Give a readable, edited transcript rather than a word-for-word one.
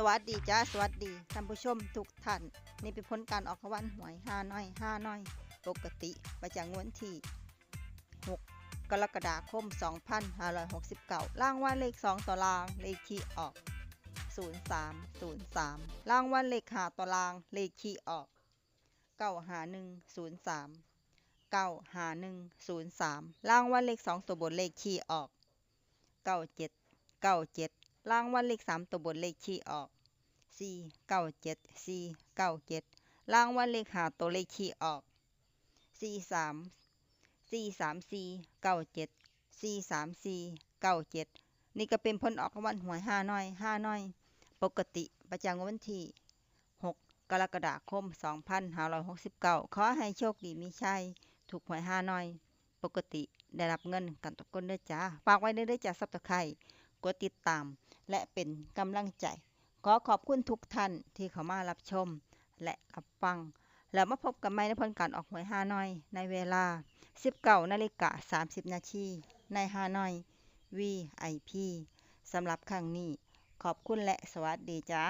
สวัสดีจ้าสวัสดีท่านผู้ชมทุกท่านนี่เป็นผลการออกรางวัลหวย5 น้อยปกติประจำงวดที่6กรกฎาคม2569รางวัลเลข2ตัวรางเลขที่ออก03รางวัลเลข5ตัวรางเลขที่ออก95103รางวัลเลข2ตัวบนเลขที่ออก97รางวัลเลข3ตัวบนเลขที่ออก497รางวัลเลข5ตัวเลขที่ออก43นี่ก็เป็นผลออกรางวัลหวย5 น้อยปกติประจำวันที่6กรกฎาคม2569ขอให้โชคดีมีชัยถูกหวย5 น้อยปกติได้รับเงินกันทุกคนเด้อจ้าฝากไว้เด้อจ้าซับสไครบ์กดติดตามและเป็นกำลังใจขอบคุณทุกท่านที่เข้ามารับชมและรับฟังแล้วมาพบกันใหม่ในผลการออกหวย5 น้อยในเวลา 19:30 นาทีใน5 น้อย VIP สำหรับครั้งนี้ขอบคุณและสวัสดีจ้า